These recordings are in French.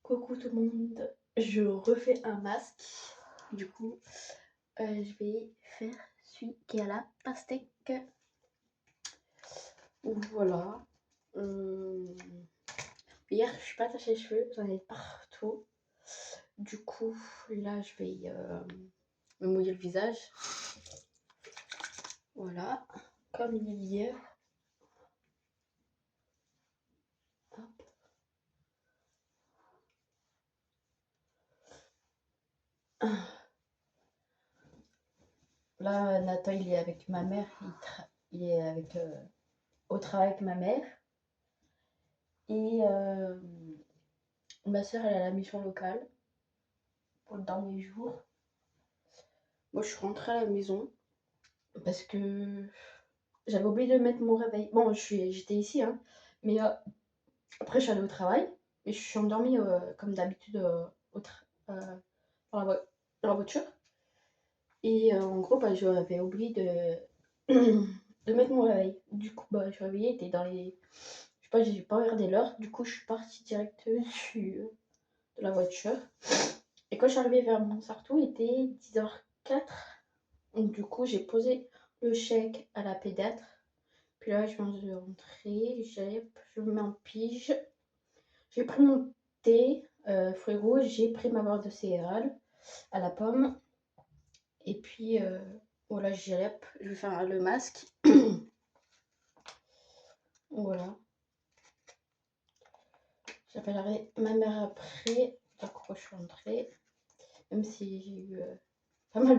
Coucou tout le monde, je refais un masque. Du coup, je vais faire celui qui est à la pastèque. Voilà. Hier, je suis pas attachée les cheveux, j'en ai partout. Du coup, là, je vais me mouiller le visage. Voilà, comme hier. Hop. Là, Nathan, il est avec ma mère. Il est avec, au travail avec ma mère. Et ma soeur, elle est à la mission locale pour le dernier jour. Moi, je suis rentrée à la maison parce que j'avais oublié de mettre mon réveil. Bon, j'étais ici, hein, mais après, je suis allée au travail et je suis endormie comme d'habitude dans dans la voiture. Et en gros, bah, j'avais oublié de mettre mon réveil. Du coup, bah, je suis réveillée, il était dans les. Je sais pas, j'ai pas regardé l'heure. Du coup, je suis partie direct de la voiture. Et quand je suis arrivée vers Montsartou, il était 10h04. Donc, du coup, j'ai posé le chèque à la pédiatre. Puis là, je viens de rentrer. Je me mets en pige. J'ai pris mon thé, fruits rouges. J'ai pris ma barre de céréales à la pomme. Et puis, voilà, je vais faire le masque. Voilà. J'appellerai ma mère après. Pourquoi je suis rentrée. Même si j'ai eu pas mal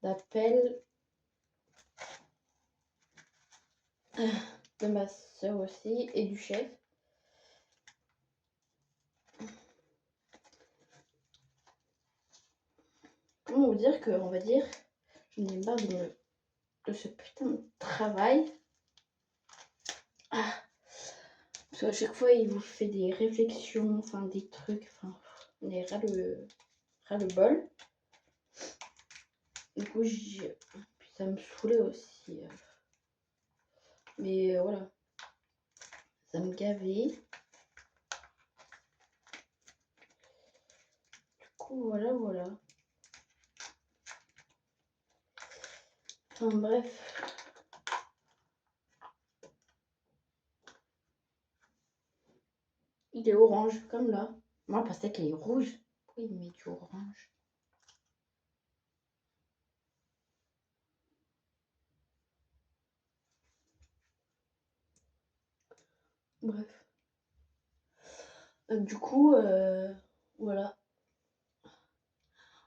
d'appels. De ma soeur aussi et du chef. Comment vous dire que, on va dire, j'en ai marre de ce putain de travail. Ah, parce qu'à chaque fois, il vous fait des réflexions, enfin des trucs, enfin, on est ras le bol. Du coup, puis ça me saoulait aussi. Mais voilà, ça me gavait. Du coup, voilà. Enfin bref. Il est orange, comme là. Moi, le pastèque, il est rouge. Pourquoi il met du orange? Bref. Du coup, voilà.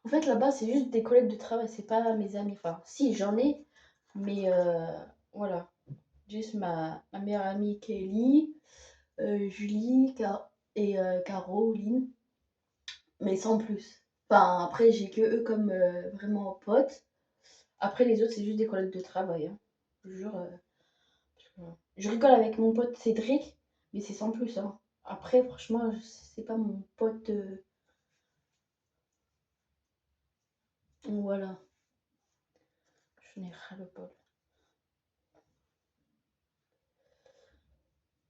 En fait, là-bas, c'est juste des collègues de travail, c'est pas mes amis. Enfin, si, j'en ai, mais voilà. Juste ma meilleure amie Kelly, Julie et Caroline, mais sans plus. Enfin, après, j'ai que eux comme vraiment potes. Après, les autres, c'est juste des collègues de travail, hein. Je vous jure. Je rigole avec mon pote Cédric, mais c'est sans plus, hein. Après, franchement, c'est pas mon pote. Voilà. Je n'ai ras le bol.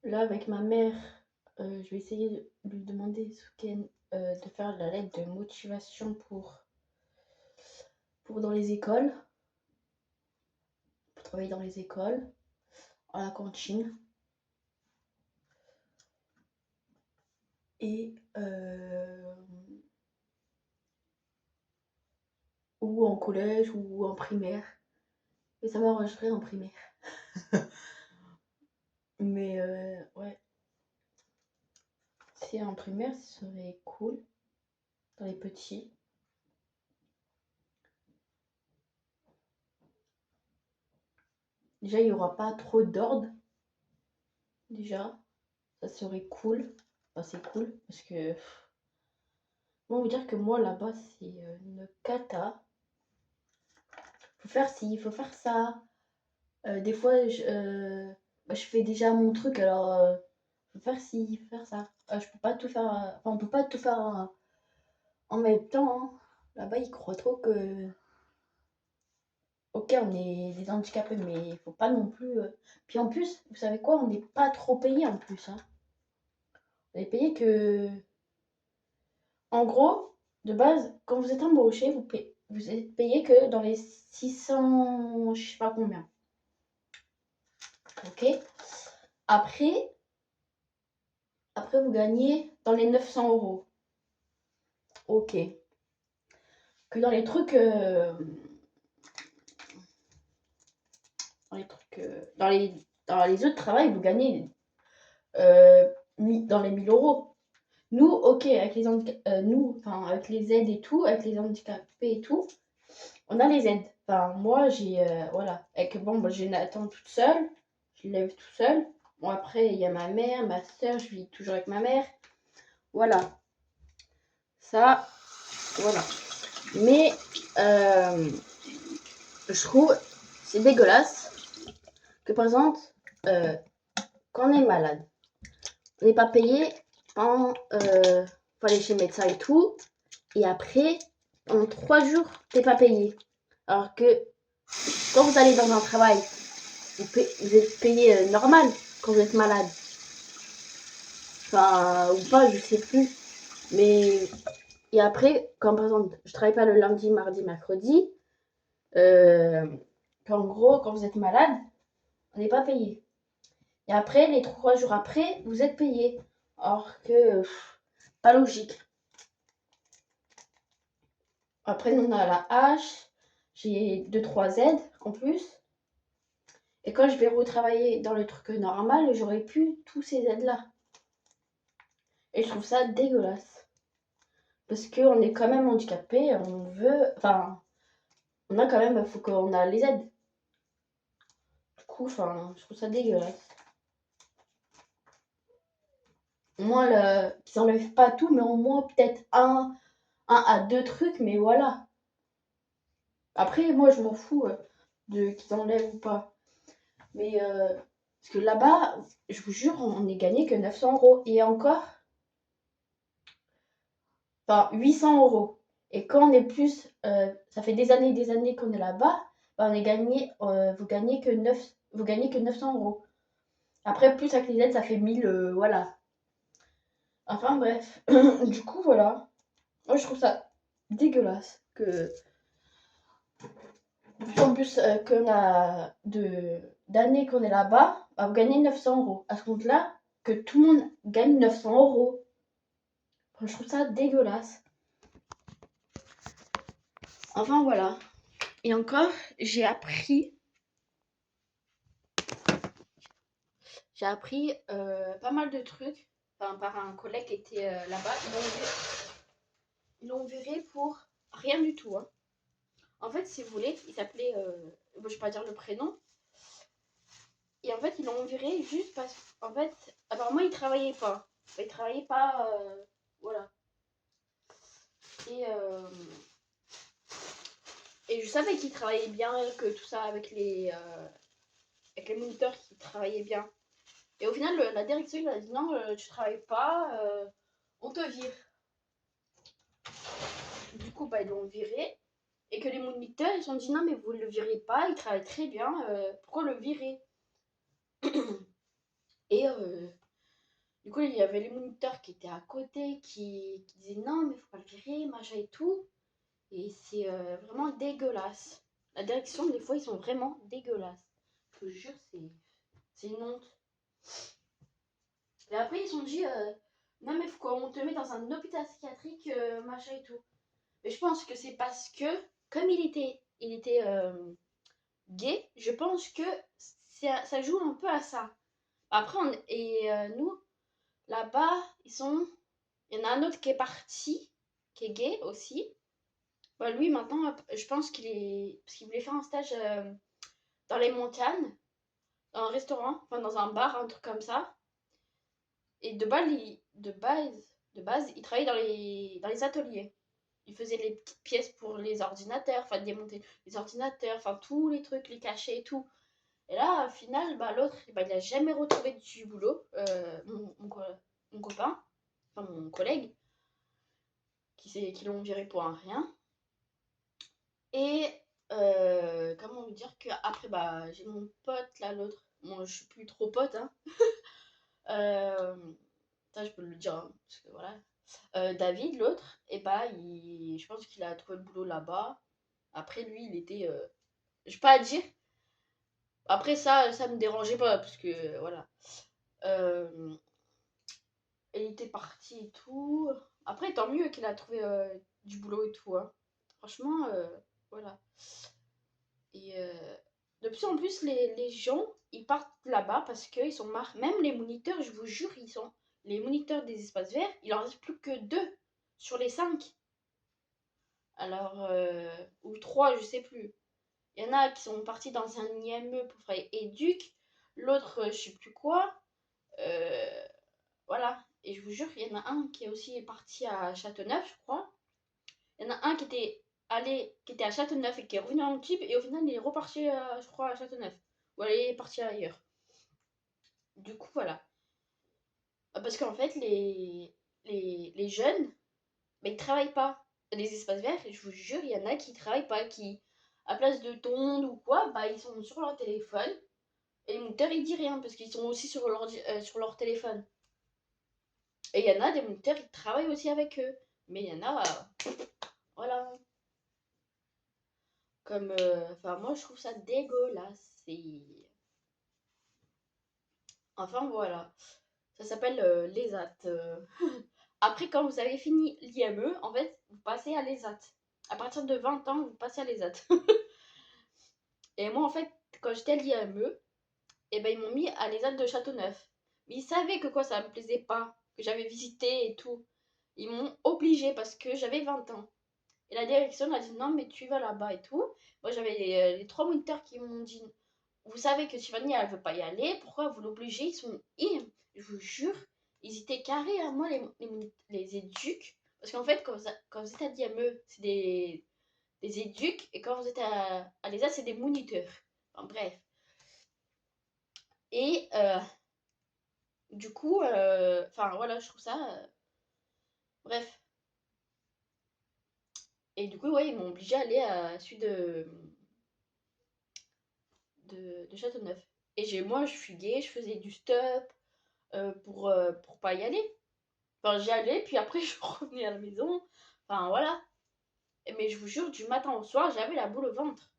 Là, avec ma mère, je vais essayer de lui demander ce week-end de faire la lettre de motivation pour dans les écoles, pour travailler dans les écoles, à la cantine. Et ou en collège ou en primaire. Et ça m'arrangerait en primaire. Mais ouais, si en primaire, ce serait cool. Dans les petits. Déjà, il n'y aura pas trop d'ordre. Déjà, ça serait cool. Enfin, c'est cool parce que bon, vous dire que moi là-bas, c'est une cata. Faut faire ci, faut faire ça. Des fois, bah, je fais déjà mon truc, alors faut faire ci, faut faire ça. Je peux pas tout faire. Enfin, on peut pas tout faire en même temps, hein. Là-bas, ils croient trop que. Ok, on est des handicapés, mais il faut pas non plus. Puis en plus, vous savez quoi, on n'est pas trop payé en plus, hein. On est payé que En gros, de base, quand vous êtes embauché, vous êtes payé que dans les 600, je sais pas combien. Ok. Après, vous gagnez dans les 900 euros. Ok. Que dans les trucs, dans les autres travails, vous gagnez dans les 1000 euros. Nous, ok, avec les avec les aides et tout, avec les handicapés et tout, on a les aides. Enfin, moi, voilà. Bon, j'ai Nathan toute seule, je l'élève tout seul. Bon, après, il y a ma mère, ma soeur, je vis toujours avec ma mère. Voilà. Ça, voilà. Mais, je trouve, c'est dégueulasse que, par exemple, quand on est malade, on n'est pas payé faut aller chez le médecin et tout. Et après, en 3 jours, t'es pas payé. Alors que quand vous allez dans un travail, vous êtes payé normal quand vous êtes malade. Enfin, ou pas, je sais plus. Mais, et après, quand par exemple, je travaille pas le lundi, mardi, mercredi, en gros, quand vous êtes malade, on n'est pas payé. Et après, les 3 jours après, vous êtes payé. Alors que, pas logique. Après, nous, on a la hache. J'ai 2-3 aides en plus. Et quand je vais retravailler dans le truc normal, j'aurais plus tous ces aides-là. Et je trouve ça dégueulasse. Parce qu'on est quand même handicapé, on veut. Enfin, on a quand même. Faut qu'on a les aides. Du coup, je trouve ça dégueulasse. Au moins, qu'ils enlèvent pas tout, mais au moins peut-être un à deux trucs, mais voilà. Après, moi, je m'en fous de qu'ils enlèvent ou pas. Mais parce que là-bas, je vous jure, on n'est gagné que 900 euros. Et encore, 800 euros. Et quand on est plus, ça fait des années et des années qu'on est là-bas, on est gagné, vous gagnez que 900 euros. Après, plus avec les aides, ça fait 1000, voilà. Enfin bref, du coup, voilà. Moi, je trouve ça dégueulasse que, en plus qu'on a d'années qu'on est là-bas, vous gagnez 900 euros. À ce compte-là, que tout le monde gagne 900 euros. Je trouve ça dégueulasse. Enfin, voilà. Et encore, j'ai appris pas mal de trucs par un collègue qui était là-bas. Ils l'ont viré pour rien du tout. Hein. En fait, si vous voulez, il s'appelait, je ne vais pas dire le prénom. Et en fait, ils l'ont viré juste parce qu'en fait, apparemment, il travaillait pas. Il travaillait pas, voilà. Et, et je savais qu'il travaillait bien, que tout ça avec les moniteurs qui travaillaient bien. Et au final, la direction il a dit non, tu travailles pas, on te vire. Du coup, ils l'ont viré. Et que les moniteurs, ils se sont dit non, mais vous ne le virez pas, il travaille très bien, pourquoi le virer? Et du coup, il y avait les moniteurs qui étaient à côté qui disaient non, mais faut pas le virer, machin et tout. Et c'est vraiment dégueulasse. La direction, des fois, ils sont vraiment dégueulasses. Je te jure, c'est une honte. Et après, ils se sont dit non, mais faut qu'on te met dans un hôpital psychiatrique, machin et tout. Mais je pense que c'est parce que, comme il était gay, je pense que ça joue un peu à ça. Après, nous, là-bas, il y en a un autre qui est parti, qui est gay aussi. Lui, maintenant, je pense parce qu'il voulait faire un stage dans les montagnes, dans un restaurant, enfin dans un bar, un truc comme ça. Et de base, il travaillait dans les ateliers. Il faisait les petites pièces pour les ordinateurs, enfin démonter les ordinateurs, enfin tous les trucs, les cachets et tout. Et là, au final, l'autre, il a jamais retrouvé du boulot, mon copain, enfin mon collègue, qui l'ont viré pour un rien. Et comment vous dire qu'après, j'ai mon pote, là, l'autre. Moi, je suis plus trop pote, hein. Ça, je peux le dire, hein, parce que voilà. David, l'autre, et bah, je pense qu'il a trouvé le boulot là-bas. Après, lui, il était. Je vais pas à dire. Après, ça me dérangeait pas, parce que voilà. Euh, il était parti et tout. Après, tant mieux qu'il a trouvé du boulot et tout. Hein. Franchement, voilà. Et de plus en plus, les gens, ils partent là-bas parce qu'ils sont marre. Même les moniteurs, je vous jure, ils sont. Les moniteurs des espaces verts, il en reste plus que 2 sur les 5. Alors, ou 3, je sais plus. Il y en a qui sont partis dans un IME pour faire éduc, l'autre, je sais plus quoi. Euh, voilà. Et je vous jure, il y en a un qui est aussi parti à Châteauneuf, je crois. Il y en a un qui était à Châteauneuf et qui est revenu en Antibes, et au final, il est reparti, je crois, à Châteauneuf. Ou il est parti ailleurs. Du coup, voilà. Parce qu'en fait, les jeunes, mais ils travaillent pas. Les espaces verts, je vous jure, il y en a qui travaillent pas, qui, à place de tondre ou quoi, bah ils sont sur leur téléphone. Et les moniteurs, ils disent rien, parce qu'ils sont aussi sur leur téléphone. Et il y en a des moniteurs, ils travaillent aussi avec eux. Mais il y en a, voilà. Comme, enfin, moi, je trouve ça dégueulasse. Enfin, voilà. Ça s'appelle l'ESAT. Après, quand vous avez fini l'IME, en fait, vous passez à l'ESAT. À partir de 20 ans, vous passez à l'ESAT. Et moi, en fait, quand j'étais à l'IME, eh ben, ils m'ont mis à l'ESAT de Châteauneuf. Mais ils savaient que quoi, ça me plaisait pas, que j'avais visité et tout. Ils m'ont obligée parce que j'avais 20 ans. Et la direction m'a dit non, mais tu vas là-bas et tout. Moi, j'avais les 3 moniteurs qui m'ont dit vous savez que Tiffany, elle veut pas y aller, pourquoi vous l'obligez. Ils sont. Je vous jure, ils étaient carrés à moi, les éduques. Parce qu'en fait, quand vous êtes à Diameux, c'est des éduques. Et quand vous êtes à l'ESA, c'est des moniteurs. Enfin, bref. Et du coup, enfin voilà, je trouve ça. Bref. Et du coup, ouais, ils m'ont obligé à aller à celui de Châteauneuf. Et moi, je fuguais, je faisais du stop pour pas y aller. Enfin, j'y allais, puis après, je revenais à la maison. Enfin, voilà. Mais je vous jure, du matin au soir, j'avais la boule au ventre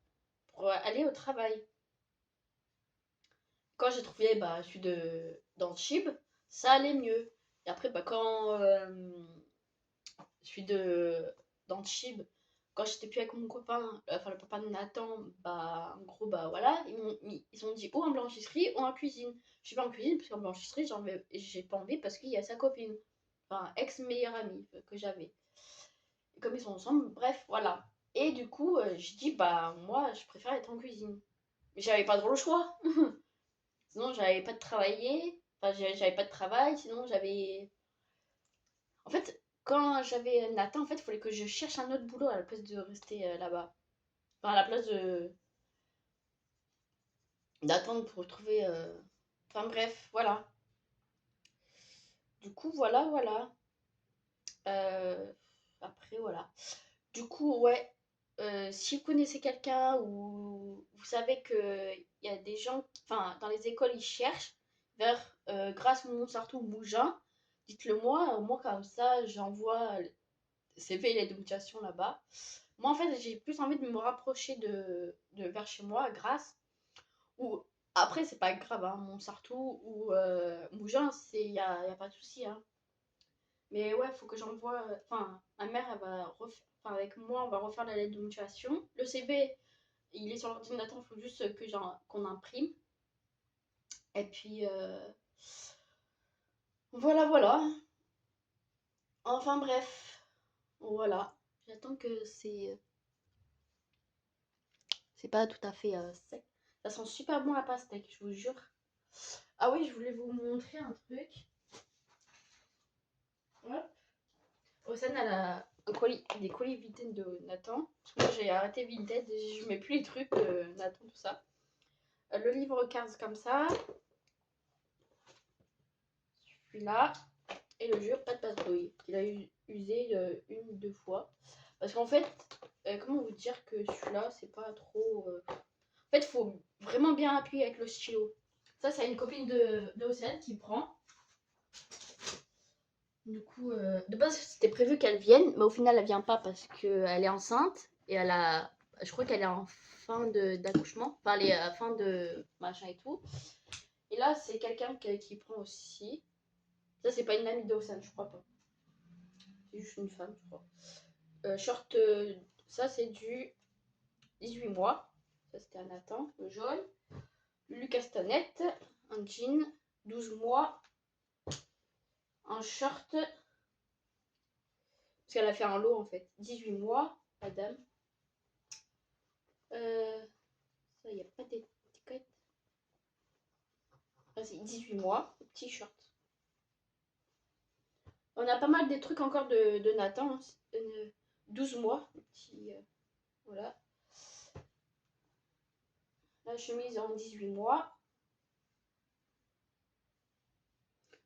pour aller au travail. Quand j'ai trouvé bah, celui dans le Chib, ça allait mieux. Et après, bah, quand celui dans le Chib, quand j'étais plus avec mon copain, enfin le papa de Nathan, bah en gros, bah voilà, ils ont dit ou en blanchisserie ou en cuisine. Je suis pas en cuisine, parce qu'en blanchisserie, j'ai pas envie parce qu'il y a sa copine, enfin ex-meilleure amie que j'avais. Et comme ils sont ensemble, bref, voilà. Et du coup, j'ai dit, bah moi, je préfère être en cuisine. Mais j'avais pas trop le choix. Sinon, j'avais pas de travailler. Enfin, j'avais pas de travail, sinon j'avais. En fait, quand j'avais Nathan, en fait, il fallait que je cherche un autre boulot à la place de rester là-bas. Enfin, à la place d'attendre pour trouver. Enfin, bref, voilà. Du coup, voilà. Euh, Après, voilà. Du coup, ouais. Si vous connaissez quelqu'un ou vous savez qu'il y a des gens, enfin, dans les écoles, ils cherchent vers Grasse, Montsartou ou Mougins, dites-le moi. Moi, comme ça, j'envoie CV et les dotations là-bas. Moi, en fait, j'ai plus envie de me rapprocher de vers chez moi, Grasse. Ou après, c'est pas grave, hein, Montsartou ou Mougins, y a pas de souci. Hein. Mais ouais, faut que j'envoie. Enfin, ma mère, elle va refaire. Enfin, avec moi, on va refaire la lettre de motivation. Le CV, il est sur l'ordinateur, il faut juste qu'on imprime. Et puis, voilà. Enfin, bref. Voilà. J'attends que c'est pas tout à fait sec. Ça sent super bon la pastèque, je vous jure. Ah oui, je voulais vous montrer un truc. Hop. Océane, elle a des colis Vinted de Nathan. Parce que moi, j'ai arrêté Vinted, je mets plus les trucs de Nathan, tout ça. Le livre 15 comme ça. Celui-là. Et le jeu, pas de patrouille. Il a usé une ou deux fois. Parce qu'en fait, comment vous dire que celui-là, c'est pas trop. En fait, il faut vraiment bien appuyer avec le stylo. Ça, c'est une copine de Océane qui prend. Du coup, de base, c'était prévu qu'elle vienne, mais au final, elle vient pas parce qu'elle est enceinte et je crois qu'elle est en fin d'accouchement, enfin, elle est à fin de machin et tout. Et là, c'est quelqu'un qui prend aussi. Ça, c'est pas une amie d'Ossane, je crois pas. C'est juste une femme, je crois. Short, ça, c'est du 18 mois. Ça, c'était un Nathan, le jaune. Lulu Castanette, un jean, 12 mois. Un short, parce qu'elle a fait un lot en fait. 18 mois, madame. Ça, il n'y a pas d'étiquette. Ah, c'est 18 mois, petit short. On a pas mal des trucs encore de Nathan. Hein. 12 mois, petit. Voilà. La chemise en 18 mois.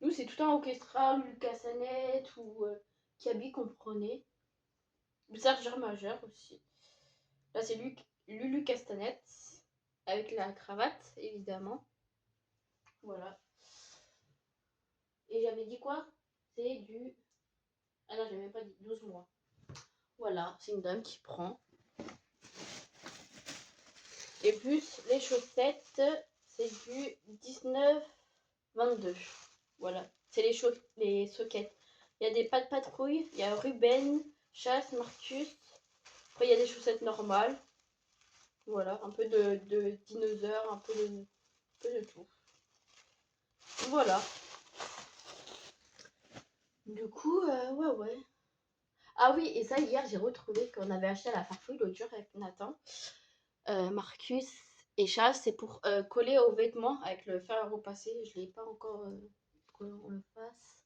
Nous, c'est tout un orchestra, Lucas Annette ou Kaby qu'on prenait. Sergeur majeur aussi. Là, c'est Lulu Castanette avec la cravate, évidemment. Voilà. Et j'avais dit quoi? C'est du. Ah non, j'ai même pas dit 12 mois. Voilà, c'est une dame qui prend. Et plus les chaussettes, c'est du 19-22. Voilà, c'est les sockets. Il y a des pas de patrouille, il y a Ruben, Chasse, Marcus. Après, il y a des chaussettes normales. Voilà, un peu de dinosaures, un peu de tout. Voilà. Du coup, ouais. Ah oui, et ça, hier, j'ai retrouvé qu'on avait acheté à la Farfouille l'autre jour avec Nathan. Marcus et Chasse, c'est pour coller aux vêtements avec le fer à repasser. Je ne l'ai pas encore qu'on le fasse.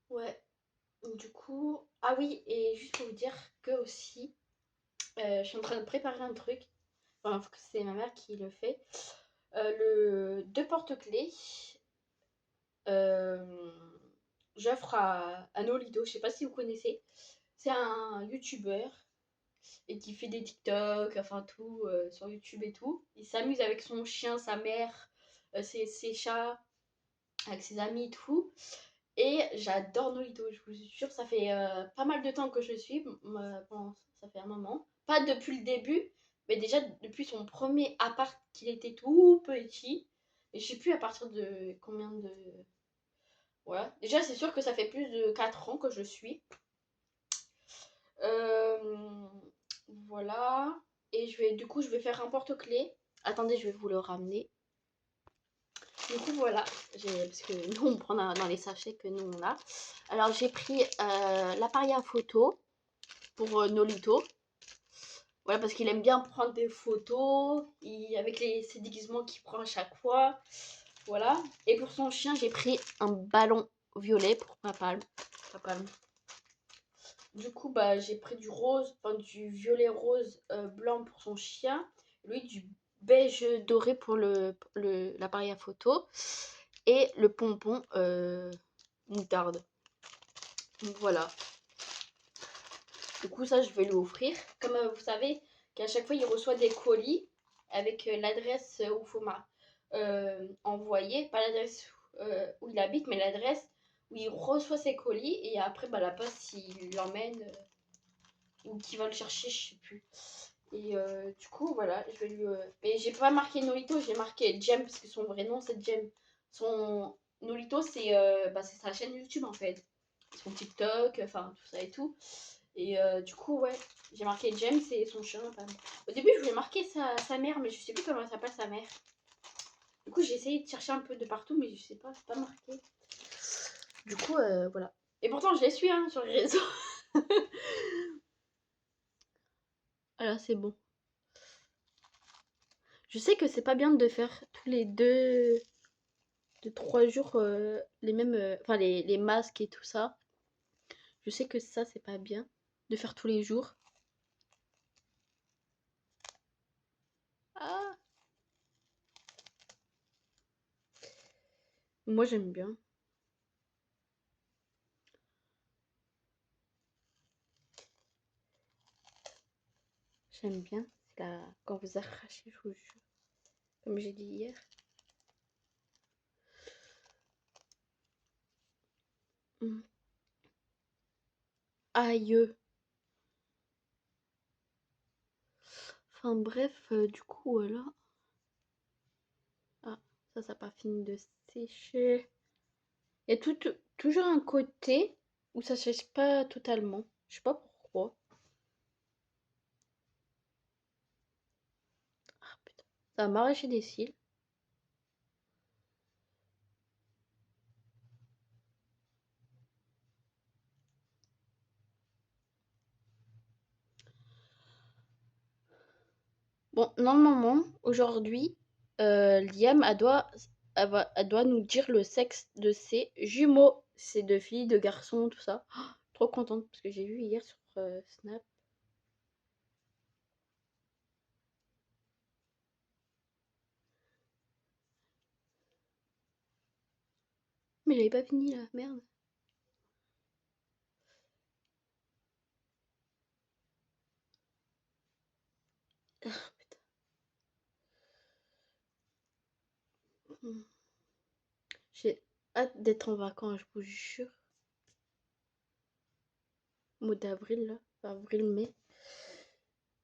Ouais, du coup. Ah oui, et juste pour vous dire que aussi, je suis en train de préparer un truc. Enfin, c'est ma mère qui le fait. Le deux porte-clés. J'offre à Nolito, je sais pas si vous connaissez. C'est un youtubeur et qui fait des TikTok, enfin tout sur YouTube et tout. Il s'amuse avec son chien, sa mère, ses chats, avec ses amis et tout. Et j'adore Nolito, je vous jure, ça fait pas mal de temps que je suis. Bon, ça fait un moment. Pas depuis le début, mais déjà depuis son premier appart qu'il était tout petit. Et je sais plus à partir de combien de. Voilà. Déjà, c'est sûr que ça fait plus de 4 ans que je suis. Euh, voilà. Et du coup, je vais faire un porte-clés. Attendez, je vais vous le ramener. Du coup, voilà. Parce que nous, on prend dans les sachets que nous, on a. Alors, j'ai pris l'appareil à photo pour Nolito. Voilà, parce qu'il aime bien prendre des photos avec ses déguisements qu'il prend à chaque fois. Voilà. Et pour son chien, j'ai pris un ballon violet pour ma palme. Du coup, bah, j'ai pris du rose, enfin du violet rose blanc pour son chien. Lui, du beige doré pour l'appareil à photo. Et le pompon moutarde. Donc voilà. Du coup, ça, je vais lui offrir. Comme vous savez, qu'à chaque fois, il reçoit des colis avec l'adresse où il faut envoyer. Pas l'adresse où il habite, mais l'adresse où il reçoit ses colis. Et après, bah, la poste, il l'emmène ou qui va le chercher, je sais plus. Et du coup, voilà, je vais lui. Mais j'ai pas marqué Nolito, j'ai marqué Jem parce que son vrai nom c'est Jem. Son Nolito, c'est sa chaîne YouTube en fait. Son TikTok, enfin tout ça et tout. Et du coup, ouais, j'ai marqué Jem, c'est son chien. Enfin. Au début, je voulais marquer sa mère, mais je sais plus comment elle s'appelle sa mère. Du coup, j'ai essayé de chercher un peu de partout, mais je sais pas, c'est pas marqué. Du coup, voilà. Et pourtant, je les suis hein, sur les réseaux. Alors, c'est bon. Je sais que c'est pas bien de faire tous les 3 jours les mêmes. Enfin, les masques et tout ça. Je sais que ça, c'est pas bien de faire tous les jours. Ah, moi, j'aime bien. J'aime bien. C'est là, quand vous arrachez, je vous jure. Comme j'ai dit hier. Mmh. Aïe! Enfin bref, du coup, voilà. Ah, ça a pas fini de sécher. Il y a toujours un côté où ça sèche pas totalement. Je sais pas pourquoi. Ah putain, ça va m'arracher des cils. Bon, normalement, aujourd'hui, Liam, elle doit nous dire le sexe de ses jumeaux. C'est de filles, de garçons, tout ça. Oh, trop contente parce que j'ai vu hier sur Snap. Mais j'avais pas fini là, merde. Ah, putain. Hmm. J'ai hâte d'être en vacances, je vous jure. Mois d'avril, là. Enfin, avril-mai.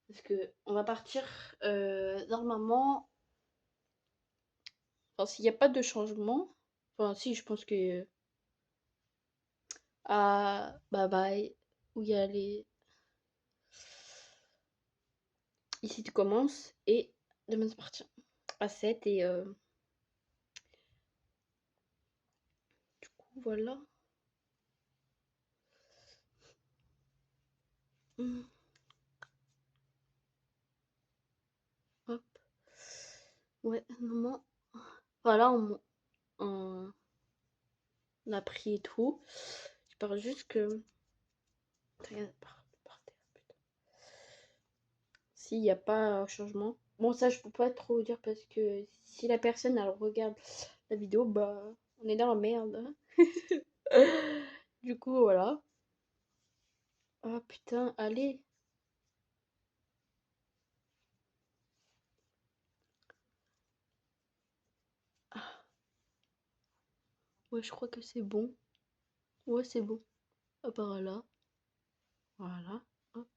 Parce que on va partir normalement. Enfin, s'il n'y a pas de changement. Enfin, si, je pense que. À Bye Bye. Où il y a les. Ici, tu commences. Et demain, c'est parti. À 7. Et du coup, voilà. Hmm. Hop. Ouais, maman. Voilà, on a pris et tout. Je parle juste que. Regarde, par terre, putain. S'il n'y a pas changement. Bon, ça, je peux pas trop dire parce que si la personne, elle regarde la vidéo, bah, on est dans la merde. Du coup, voilà. Ah putain, allez. Ah, ouais, je crois que c'est bon. Ouais, c'est bon. Ah, par là. Voilà. Hop.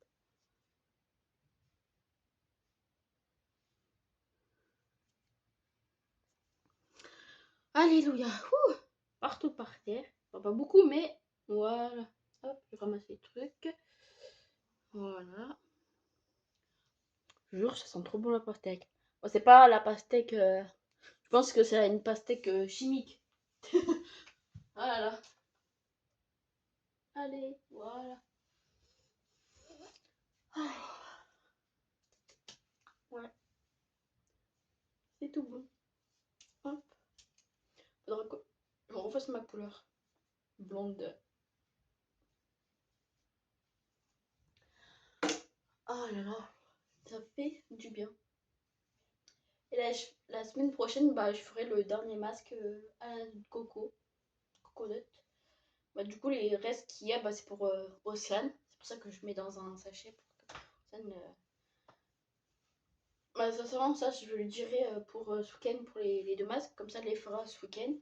Alléluia. Ouh. Partout par terre. Enfin, pas beaucoup, mais voilà. Hop, je ramasse les trucs. Voilà. Je jure, ça sent trop bon la pastèque. Bon, c'est pas la pastèque. Je pense que c'est une pastèque chimique. Voilà. Allez, voilà. Ah, ouais, c'est tout bon. Hop. Faudra que je refasse ma couleur blonde. Ah là là, ça fait du bien. Et la semaine prochaine, bah, je ferai le dernier masque à la coconut. Bah, du coup, les restes qu'il y a, bah, c'est pour Océane. C'est pour ça que je mets dans un sachet pour que Océane. Bah, sincèrement, ça, je le dirai pour ce week-end, pour les deux masques. Comme ça, elle les fera ce week-end.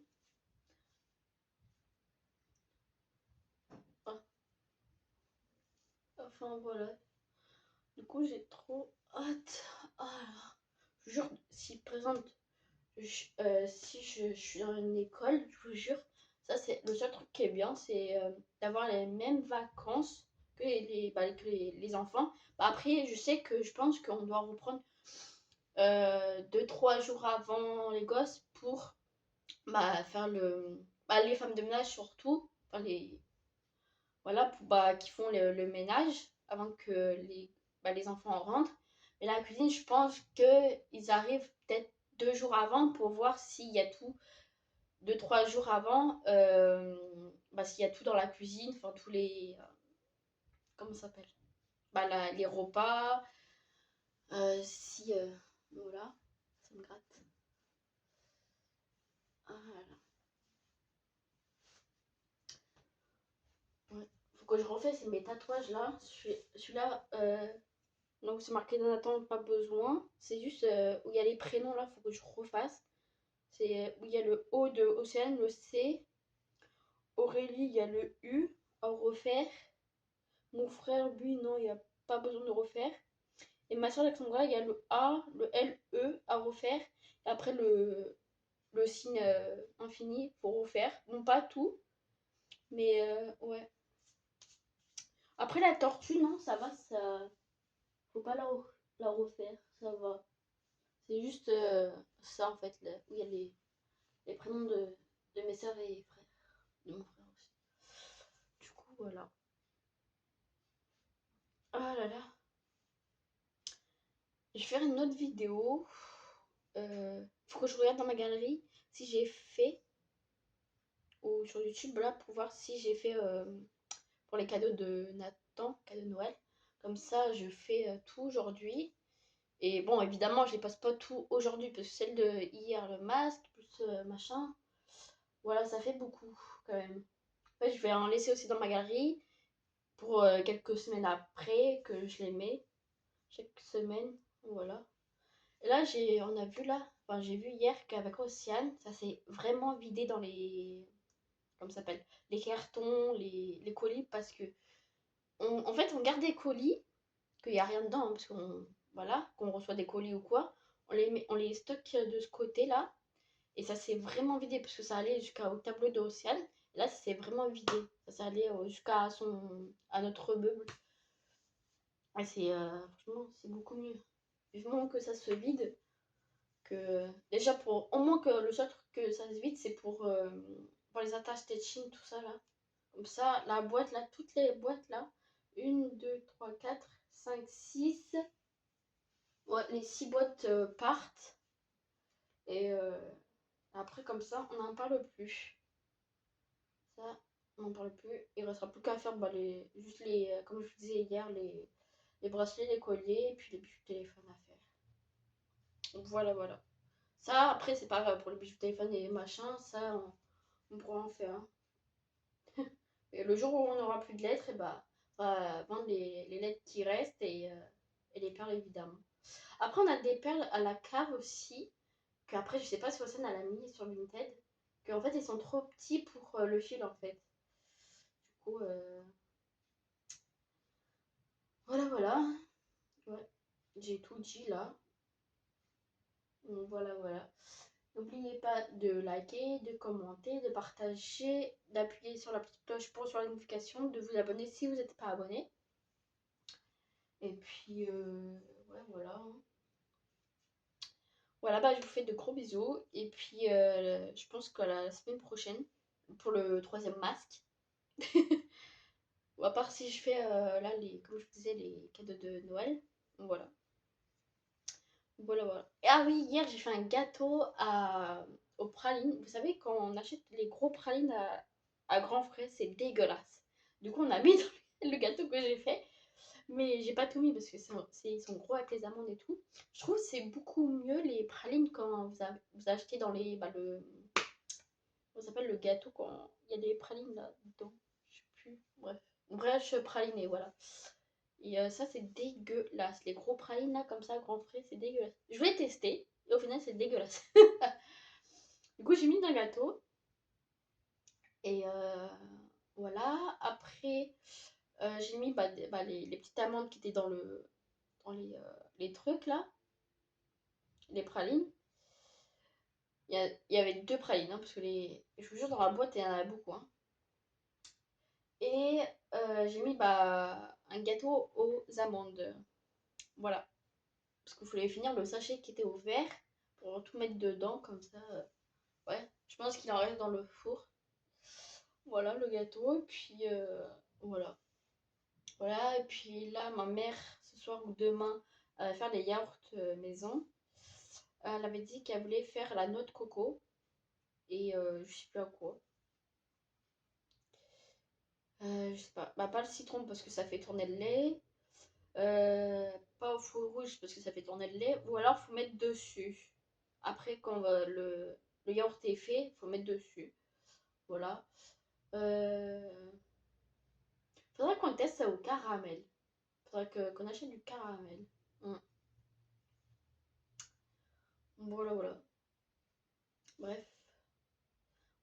Ah, enfin, voilà. Du coup, j'ai trop hâte. Ah, je vous jure, si par exemple, si je suis dans une école, je vous jure, ça c'est le seul truc qui est bien, c'est d'avoir les mêmes vacances que les enfants. Bah, après, je sais que je pense qu'on doit reprendre 2-3 jours avant les gosses pour bah, faire les femmes de ménage surtout, enfin, voilà, qui font le ménage avant que les enfants rentrent. Mais la cuisine, je pense qu'ils arrivent peut-être 2 jours avant pour voir s'il y a tout, 2-3 jours avant, s'il y a tout dans la cuisine, enfin tous les. Comment ça s'appelle, les repas. Si. Voilà, ça me gratte. Ah, voilà. Ouais. Faut que je refasse mes tatouages là. Celui-là, donc c'est marqué Jonathan, pas besoin. C'est juste où il y a les prénoms là, faut que je refasse. C'est où il y a le O de Océane, le C, Aurélie, il y a le U à refaire. Mon frère, lui, non, il n'y a pas besoin de refaire. Et ma soeur Alexandra, il y a le A, le L, E à refaire. Et après, le signe infini pour refaire. Non, pas tout, mais ouais. Après, la tortue, non, ça va, ça. Faut pas la refaire, ça va. C'est juste ça, en fait, là, où il y a les prénoms de mes sœurs et frères. De mon frère aussi. Du coup, voilà. Ah là là. Je vais faire une autre vidéo. Faut que je regarde dans ma galerie si j'ai fait, ou sur YouTube là, pour voir si j'ai fait pour les cadeaux de Nathan, cadeaux de Noël. Comme ça, je fais tout aujourd'hui. Et bon, évidemment, je les passe pas tout aujourd'hui, parce que celle de hier, le masque, plus machin, voilà, ça fait beaucoup quand même. En fait, je vais en laisser aussi dans ma galerie pour quelques semaines après que je les mets, chaque semaine, voilà. Et là, on a vu là, enfin, j'ai vu hier qu'avec Océane, ça s'est vraiment vidé dans les, comment ça s'appelle, les cartons, les colis, parce que, en fait, on garde des colis, qu'il n'y a rien dedans, hein, parce qu'on, voilà, qu'on reçoit des colis ou quoi, on les stocke de ce côté-là, et ça s'est vraiment vidé, parce que ça allait jusqu'au tableau d'Océane, et là, ça s'est vraiment vidé, ça s'est allé à notre meuble, et franchement, c'est beaucoup mieux. Vivement que ça se vide, que déjà pour au moins que le seul truc que ça se vide c'est pour les attaches stitching tout ça là, comme ça la boîte là, toutes les boîtes là, 1 2 3 4 5 6, ouais, les 6 boîtes partent, et après comme ça on n'en parle plus, ça on n'en parle plus, il restera plus qu'à faire juste les comme je vous disais hier, les bracelets, les colliers et puis les bijoux de téléphone à faire. Donc voilà. Ça, après, c'est pas grave pour les bijoux de téléphone et machin, ça, on pourra en faire. Et le jour où on n'aura plus de lettres, et bah, on va vendre les lettres qui restent et les perles, évidemment. Après, on a des perles à la cave aussi, qu'après, je sais pas si Océane a mis sur Vinted, qu'en fait, ils sont trop petits pour le fil, en fait. Du coup, voilà. Ouais, j'ai tout dit là. Donc, voilà. N'oubliez pas de liker, de commenter, de partager, d'appuyer sur la petite cloche pour recevoir les notifications, de vous abonner si vous n'êtes pas abonné. Et puis, ouais, voilà. Voilà, bah, je vous fais de gros bisous. Et puis, je pense que la semaine prochaine, pour le troisième masque, ou à part si je fais, là, comme je vous disais, les cadeaux de Noël. Voilà. Voilà. Et, ah oui, hier, j'ai fait un gâteau aux pralines. Vous savez, quand on achète les gros pralines à grands frais, c'est dégueulasse. Du coup, on a mis dans le gâteau que j'ai fait. Mais j'ai pas tout mis parce que ils sont gros avec les amandes et tout. Je trouve que c'est beaucoup mieux les pralines quand vous achetez dans les. Bah, comment ça s'appelle, le gâteau quand il y a des pralines là-dedans. Je sais plus. Bref, praliné, voilà. Et ça, c'est dégueulasse. Les gros pralines là, comme ça, grand frais, c'est dégueulasse. Je voulais tester et au final, c'est dégueulasse. Du coup, j'ai mis dans le gâteau. Et voilà. Après, j'ai mis les petites amandes qui étaient dans les trucs là, les pralines. Il y avait 2 pralines, hein, parce que je vous jure, dans la boîte, il y en avait beaucoup. Hein. Et j'ai mis un gâteau aux amandes. Voilà. Parce qu'il fallait finir le sachet qui était au vert pour tout mettre dedans, comme ça. Ouais, je pense qu'il en reste dans le four. Voilà le gâteau. Et puis voilà. Voilà. Et puis là, ma mère, ce soir ou demain, elle va faire des yaourts maison. Elle avait dit qu'elle voulait faire la noix de coco. Et je sais plus à quoi. Je sais pas. Bah, pas le citron parce que ça fait tourner le lait. Pas au feu rouge parce que ça fait tourner le lait. Ou alors, faut mettre dessus. Après, quand le yaourt est fait, faut mettre dessus. Voilà. Faudrait qu'on teste ça au caramel. Faudrait qu'on achète du caramel. Voilà. Bref.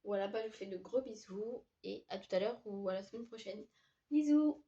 Voilà, bah, je vous fais de gros bisous. et à tout à l'heure ou à la semaine prochaine. Bisous!